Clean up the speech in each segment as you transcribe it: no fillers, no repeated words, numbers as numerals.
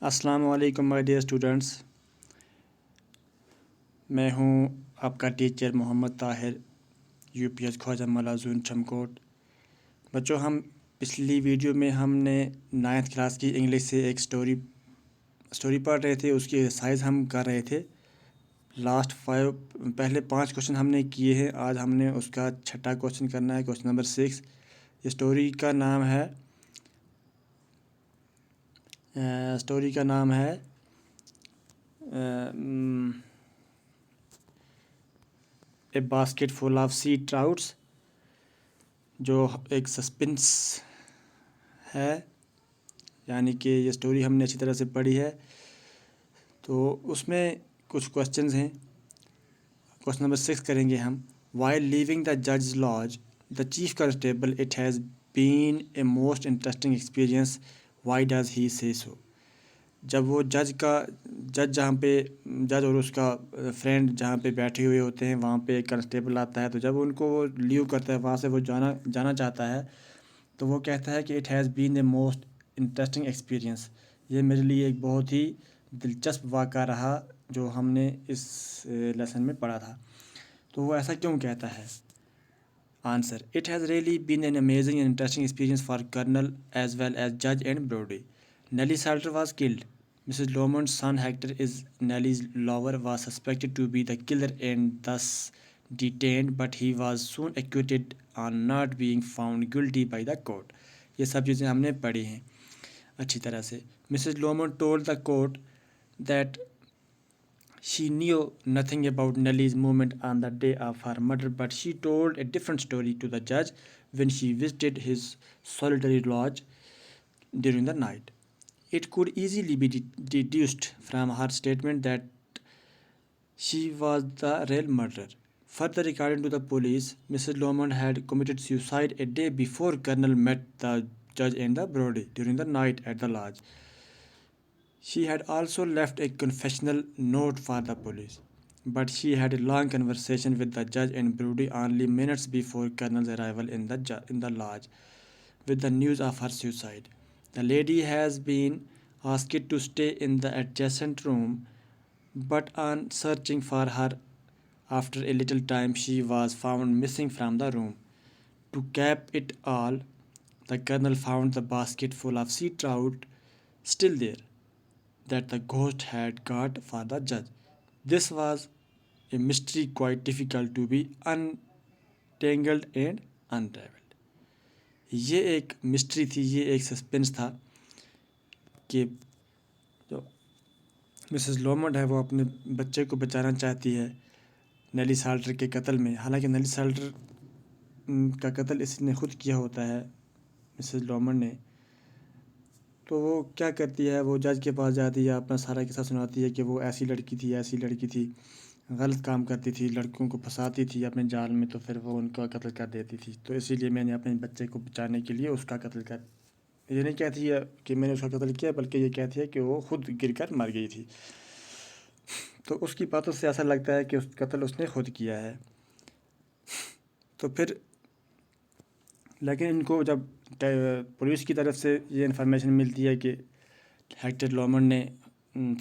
السلام علیکم my dear students, میں ہوں آپ کا ٹیچر محمد طاہر، یو پی ایس خواجہ مولا زون چمکوٹ۔ بچوں، ہم پچھلی ویڈیو میں ہم نے 9th کلاس کی انگلش سے ایک اسٹوری پڑھ رہے تھے، اس کی ایکسرسائز ہم کر رہے تھے۔ پہلے 5 کوشچن ہم نے کیے ہیں، آج ہم نے اس کا 6واں کوشچن کرنا ہے، کوشچن نمبر 6۔ اسٹوری کا نام ہے اے باسکٹ فل آف سی ٹراؤٹس، جو ایک سسپنس ہے، یعنی کہ یہ اسٹوری ہم نے اچھی طرح سے پڑھی ہے۔ تو اس میں کچھ کوشچنز ہیں۔ کوشچن نمبر 6 کریں گے ہم۔ وائل لیونگ دا ججز lodge the chief constable it has been a most interesting experience, why does he say so. جب وہ جج اور اس کا فرینڈ جہاں پہ بیٹھے ہوئے ہوتے ہیں، وہاں پہ ایک کانسٹیبل آتا ہے، تو جب ان کو وہ لیو کرتا ہے، وہاں سے وہ جانا چاہتا ہے، تو وہ کہتا ہے کہ it has been a most interesting experience, یہ میرے لیے ایک بہت ہی دلچسپ واقعہ رہا جو ہم نے اس لیسن میں پڑھا تھا۔ تو وہ ایسا کیوں کہتا ہے؟ Answer: it has really been an amazing and interesting experience for colonel as well as جج and Brodie. Nellie Salter was killed. Mrs. Lomond's son Hector is Nellie's lover, was suspected to be the killer and thus detained, but he was soon acquitted on not being found guilty by the court. یہ سب چیزیں ہم نے پڑھی ہیں اچھی طرح سے۔ Mrs. Lomond told the court that she knew nothing about Nellie's movement on the day of her murder, but she told a different story to the judge when she visited his solitary lodge during the night. It could easily be deduced from her statement that she was the real murderer. Further, according to the police, Mrs. Lomond had committed suicide a day before Colonel met the judge and the Brody during the night at the lodge. She had also left a confessional note for the police, but she had a long conversation with the judge and Brody only minutes before Colonel's arrival in the lodge with the news of her suicide. The lady has been asked to stay in the adjacent room, but on searching for her after a little time, she was found missing from the room. To cap it all, the colonel found the basket full of sea trout still there, that the ghost had got for the judge. This was a mystery quite difficult to be untangled and unraveled. یہ ایک mystery تھی، یہ ایک suspense تھا کہ جو Mrs لومنڈ ہے وہ اپنے بچے کو بچانا چاہتی ہے نیلی سالٹر کے قتل میں، حالانکہ نیلی سالٹر کا قتل اس نے خود کیا ہوتا ہے مسز لومنڈ نے۔ تو وہ کیا کرتی ہے، وہ جج کے پاس جاتی ہے، اپنا سارا قصہ سناتی ہے کہ وہ ایسی لڑکی تھی، غلط کام کرتی تھی، لڑکیوں کو پھنساتی تھی اپنے جال میں، تو پھر وہ ان کا قتل کر دیتی تھی، تو اسی لیے میں نے اپنے بچے کو بچانے کے لیے اس کا قتل کر، یہ نہیں کہتی ہے کہ میں نے اس کا قتل کیا، بلکہ یہ کہتی ہے کہ وہ خود گر کر مر گئی تھی۔ تو اس کی باتوں سے ایسا لگتا ہے کہ اس قتل اس نے خود کیا ہے۔ تو پھر لیکن ان کو جب پولیس کی طرف سے یہ انفارمیشن ملتی ہے کہ ہیکٹر لومنڈ نے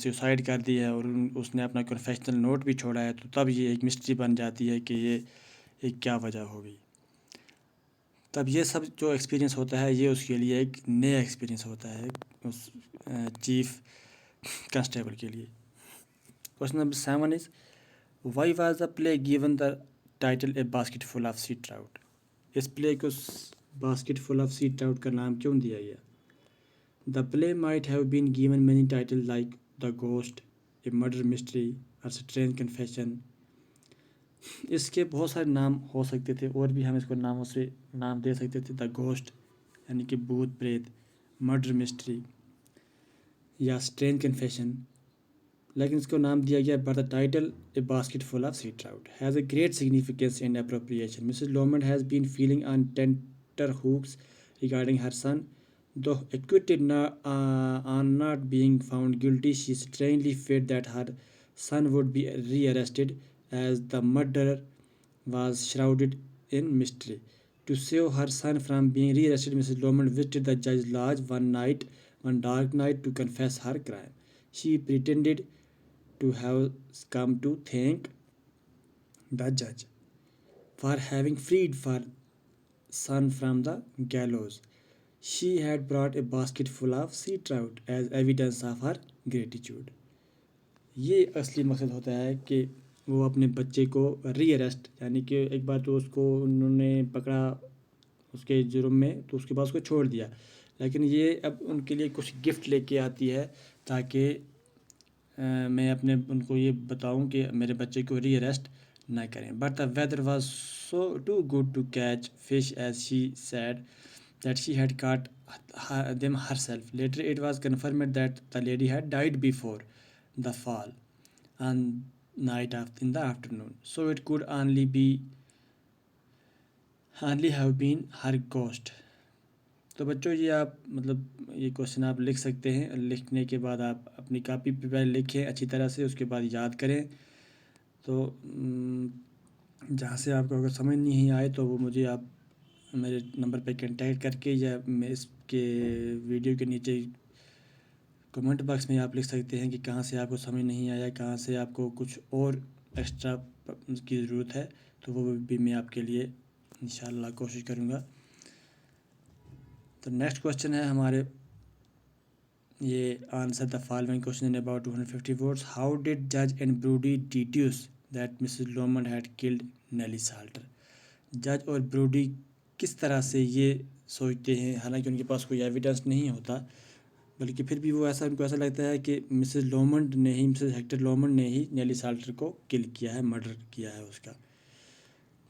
سوسائڈ کر دی ہے اور اس نے اپنا کنفیشنل نوٹ بھی چھوڑا ہے، تو تب یہ ایک مسٹری بن جاتی ہے کہ یہ کیا وجہ ہوگی۔ تب یہ سب جو ایکسپیرینس ہوتا ہے، یہ اس کے لیے ایک نیا ایکسپیرینس ہوتا ہے اس چیف کانسٹیبل کے لیے۔ Question number 7 is why was the play given the title a basket full of sea trout. اس پلے کو basket full of sea trout کا نام کیوں دیا گیا؟ The play might have been given many titles like The Ghost, A Murder Mystery, A Strange Confession. اس کے بہت سارے نام ہو سکتے تھے، اور بھی ہم اس کو نام دے سکتے تھے، The Ghost یعنی کہ بھوت پریت، Murder Mystery یا Strange Confession، لیکن اس کو نام دیا گیا by the title A Basket Full of Sea Trout has a great significance and appropriation. Mrs. Lomond has been feeling on tenterhooks regarding her son. Though acquitted on not being found guilty, she strangely feared that her son would be rearrested, as the murderer was shrouded in mystery. To save her son from being rearrested, Mrs. Lomond visited the judge's lodge one night one dark night to confess her crime. She pretended to have come to thank the judge for having freed her son from the gallows. She had brought a basket full of sea trout as evidence of her gratitude. یہ اصلی مقصد ہوتا ہے کہ وہ اپنے بچے کو ری اریسٹ، یعنی کہ ایک بار تو اس کو انہوں نے پکڑا اس کے جرم میں، تو اس کے بعد اس کو چھوڑ دیا، لیکن یہ اب ان کے لیے کچھ گفٹ لے کے آتی ہے تاکہ میں اپنے ان کو یہ بتاؤں کہ میرے بچے کو ری اریسٹ نہ کریں. But the weather was so too good to catch fish as she said that she had caught them herself. Later it was confirmed that the lady had died before the fall on night in the afternoon, so it could only have been her ghost. تو بچوں یہ آپ مطلب یہ question آپ لکھ سکتے ہیں. لکھنے کے بعد آپ اپنی کاپی پہ پہلے لکھیں اچھی طرح سے، اس کے بعد یاد کریں. تو جہاں سے آپ کو اگر سمجھ نہیں آئے تو وہ مجھے آپ میرے نمبر پہ کنٹیکٹ کر کے، یا میں اس کے ویڈیو کے نیچے کمنٹ باکس میں آپ لکھ سکتے ہیں کہ کہاں سے آپ کو سمجھ نہیں آیا، کہاں سے آپ کو کچھ اور ایکسٹرا کی ضرورت ہے، تو وہ بھی میں آپ کے لیے انشاءاللہ کوشش کروں گا. تو نیکسٹ کوشچن ہے ہمارے، یہ answer the following question in about 250 words. How did جج and Brodie deduce that Mrs Lomond had killed Nellie Salter. جج اور بروڈی کس طرح سے یہ سوچتے ہیں، حالانکہ ان کے پاس کوئی ایویڈنس نہیں ہوتا، بلکہ پھر بھی وہ ان کو ایسا لگتا ہے کہ مسز ہیکٹر لومنڈ نے ہی نیلی سالٹر کو کل کیا ہے، مرڈر کیا ہے اس کا.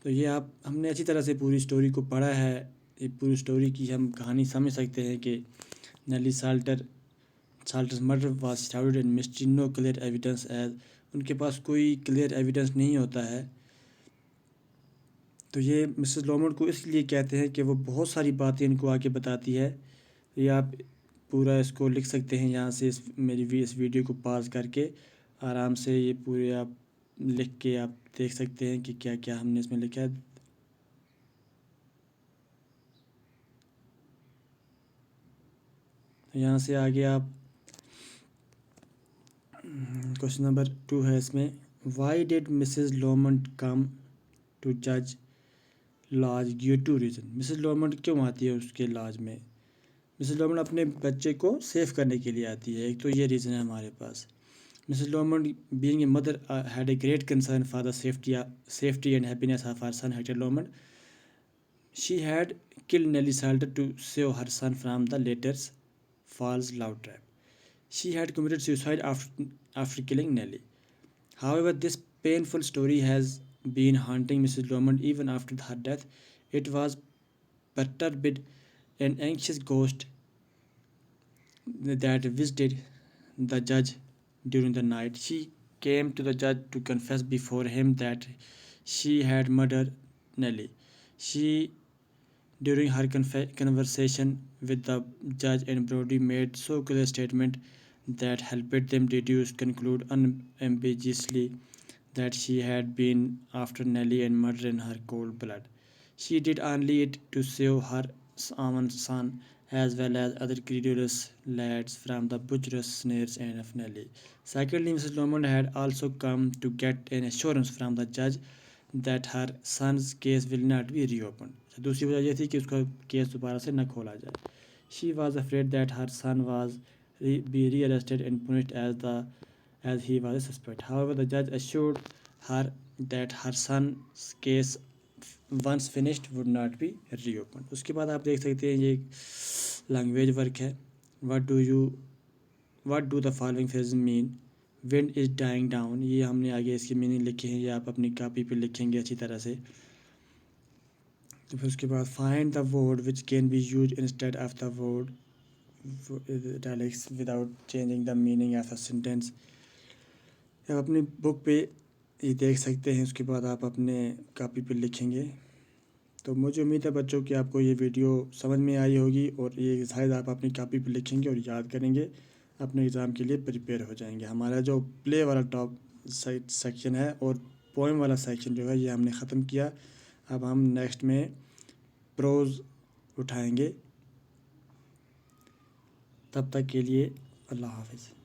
تو یہ ہم نے اچھی طرح سے پوری سٹوری کو پڑھا ہے. یہ پوری سٹوری کی ہم کہانی سمجھ سکتے ہیں کہ Nellie Salter's murder was shrouded in mystery, no clear evidence is. ان کے پاس کوئی کلیئر ایویڈنس نہیں ہوتا ہے. تو یہ مسز لومنڈ کو اس لیے کہتے ہیں کہ وہ بہت ساری باتیں ان کو آ کے بتاتی ہے. یہ آپ پورا اس کو لکھ سکتے ہیں یہاں سے، اس ویڈیو کو پاز کر کے آرام سے یہ پورے آپ لکھ کے آپ دیکھ سکتے ہیں کہ کیا کیا ہم نے اس میں لکھا ہے. یہاں سے آگے آپ کوشچن نمبر 2 ہے اس میں، why did Mrs Lomond come to جج lodge due to reason. Mrs Lomond کیوں آتی ہے اس کے لاج میں؟ مسز لومنڈ اپنے بچے کو سیف کرنے کے لیے آتی ہے. ایک تو یہ ریزن ہے ہمارے پاس. Mrs Lomond being a mother had a great concern for the safety and happiness of her son Hector Lomond. She had killed Nellie Salter to save her son from the letters false love trap. She had committed suicide after killing Nellie. However, this painful story has been haunting Mrs. Lomond even after her death. It was perturbed an anxious ghost that visited the judge during the night. She came to the judge to confess before him that she had murdered Nellie. During her conversation with the judge and Brody made so clear statement that helped them conclude unambiguously that she had been after Nellie and murder in her cold blood. She did only it to save her own son as well as other credulous lads from the butcherous snares of Nellie. Secondly, Mrs. Lomond had also come to get an assurance from the judge that her son's case will not be reopened. دوسری وجہ یہ تھی کہ اس کا case دوبارہ سے نہ کھولا جائے. She was afraid that her son was be re-arrested and punished as he was a suspect. However, the judge assured her that her son's case once finished would not be reopened. اس کے بعد آپ دیکھ سکتے ہیں یہ language work ہے. What do the following phrases mean? Wind is dying down. یہ ہم نے آگے اس کی میننگ لکھے ہیں، یہ آپ اپنی کاپی پہ لکھیں گے اچھی طرح سے. تو پھر اس کے بعد find the word which can be used instead of the word italics without changing the meaning of a sentence. آپ اپنی بک پہ یہ دیکھ سکتے ہیں، اس کے بعد آپ اپنے کاپی پہ لکھیں گے. تو مجھے امید ہے بچوں کہ آپ کو یہ ویڈیو سمجھ میں آئی ہوگی، اور یہ شاید آپ اپنی کاپی پہ لکھیں گے اور یاد کریں گے، اپنے ایگزام کے لیے پریپیئر ہو جائیں گے. ہمارا جو پلے والا ٹاپ سیکشن ہے اور پوئم والا سیکشن جو ہے یہ ہم نے ختم کیا. اب ہم نیکسٹ میں پروز اٹھائیں گے. تب تک کے لیے اللہ حافظ.